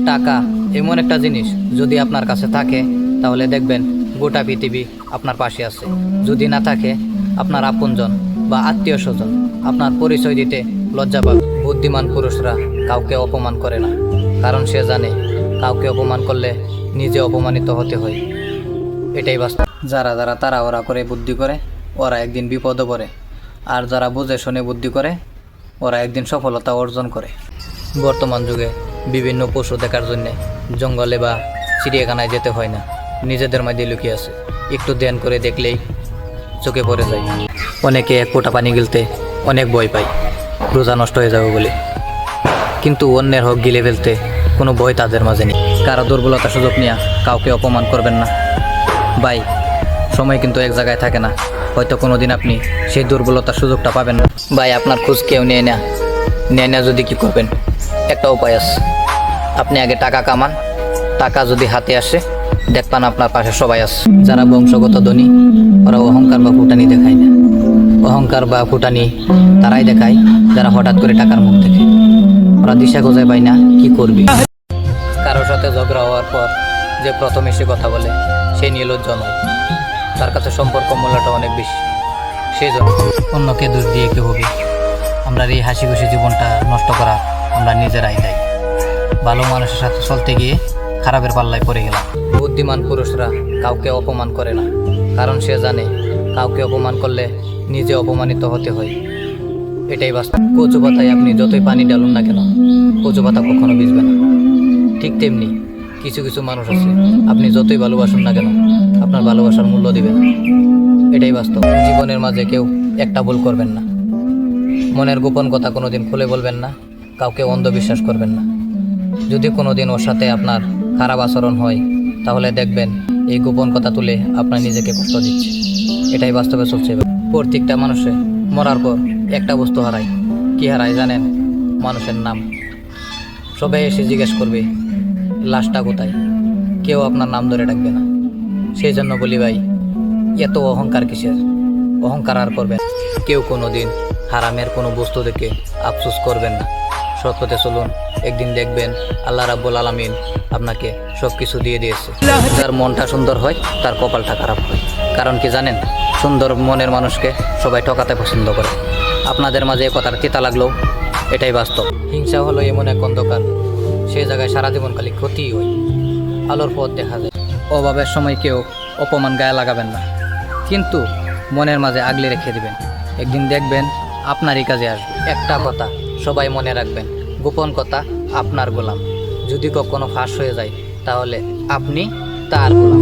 টাকা এমন একটা জিনিস, যদি আপনার কাছে থাকে তাহলে দেখবেন গোটা পৃথিবী আপনার পাশে আছে। যদি না থাকে, আপনার আপনজন বা আত্মীয় স্বজন আপনার পরিচয় দিতে লজ্জা পাবে। বুদ্ধিমান পুরুষরা কাউকে অপমান করে না, কারণ সে জানে কাউকে অপমান করলে নিজে অপমানিত হতে হয়। এটাই বাস্তব। যারা যারা তাড়াহুড়া করে বুদ্ধি করে, ওরা একদিন বিপদে পড়ে। আর যারা বুঝে শুনে বুদ্ধি করে, ওরা একদিন সফলতা অর্জন করে। বর্তমান যুগে বিভিন্ন পশু দেখার জন্য জঙ্গলে বা চিড়িয়াখানায় যেতে হয় না, নিজেদের মধ্যে লুকিয়ে আছে। একটু ধ্যান করে দেখলেই চোখে পড়ে যায়। অনেকে এক ফোঁটা পানি গিলতে অনেক ভয় পায়, রোজা নষ্ট হয়ে যাবে বলে। কিন্তু অন্যের হক গিলে ফেলতে কোনো ভয় তাদের মাঝে নেই। কারো দুর্বলতার সুযোগ নিয়ে কাউকে অপমান করবেন না ভাই। সময় কিন্তু এক জায়গায় থাকে না, হয়তো কোনো দিন আপনি সেই দুর্বলতার সুযোগটা পাবেন না ভাই। আপনার খোঁজ কেউ নেয় না যদি কি করবেন, একটা উপায় আছে। আপনি আগে টাকা কামান, টাকা যদি হাতে আসে দেখবেন আপনার পাশে সবাই আছে। যারা বংশগত ধনী, ওরা অহংকার বা ফুটানি দেখায় না। অহংকার বা ফুটানি তারাই দেখায় যারা হঠাৎ করে টাকার মুখ দেখে। ওরা দিশা খোঁজে পায় না কি করবি। কারোর সাথে ঝগড়া হওয়ার পর যে প্রথম এসে কথা বলে, সে নির্লজ্জ নয়। তার কাছে সম্পর্ক মূল্যটা অনেক বেশি। সেই জন্য অন্যকে দোষ দিয়ে কি হবে? আমরা এই হাসি খুশি জীবনটা নষ্ট করা আমরা নিজেরাই দায়ী। ভালো মানুষের সাথে চলতে গিয়ে খারাপের পাল্লায় পড়ে গেলাম। বুদ্ধিমান পুরুষরা কাউকে অপমান করে না, কারণ সে জানে কাউকে অপমান করলে নিজে অপমানিত হতে হয়। এটাই বাস্তব। কচু পাতায় আপনি যতই পানি ঢালুন না কেন, কচু পাতা কখনো ভিজবে না। ঠিক তেমনি কিছু কিছু মানুষ আছে, আপনি যতই ভালোবাসুন না কেন, আপনার ভালোবাসার মূল্য দিবেন। এটাই বাস্তব। জীবনের মাঝে কেউ একটা ভুল করবেন না। মনের গোপন কথা কোনোদিন খুলে বলবেন না, কাউকে অন্ধবিশ্বাস করবেন না। যদি কোনোদিন ওর সাথে আপনার খারাপ আচরণ হয়, তাহলে দেখবেন এই গোপন কথা তুলে আপনার নিজেকে কষ্ট দিচ্ছে। এটাই বাস্তবে চলছে। প্রত্যেকটা মানুষে মরার পর একটা বস্তু হারায়। কি হারায় জানেন? মানুষের নাম। সবাই এসে জিজ্ঞেস করবে লাশটা কোথায়, কেউ আপনার নাম ধরে ডাকবে না। সেই জন্য বলি ভাই, এত অহংকার কিসের? অহংকার আর করবেন। কেউ কোনোদিন হারামের কোনো বস্তু দেখে আফসোস করবেন না। সৎ পথে চলুন, একদিন দেখবেন আল্লাহ রাব্বুল আলামিন আপনাকে সব কিছু দিয়ে দিয়েছে। যার মনটা সুন্দর হয় তার কপালটা খারাপ হয়। কারণ কি জানেন? সুন্দর মনের মানুষকে সবাই ঠকাতে পছন্দ করে। আপনাদের মাঝে এই কথাটা তিতা লাগলেও এটাই বাস্তব। হিংসা হলো এমন এক অন্ধকার, সেই জায়গায় সারা জীবন খালি ক্ষতিই হয়, আলোর পথ দেখা যায়। অভাবের সময় কেউ অপমান গায়ে লাগাবেন না, কিন্তু মনের মাঝে আগলে রেখে দিবেন। একদিন দেখবেন আপনারই কাজে আসবে। একটা কথা সবাই মনে রাখবেন, গোপন কথা আপনার গোলাম। যদি কখনো ফাঁস হয়ে যায়, তাহলে আপনি তার গোলাম।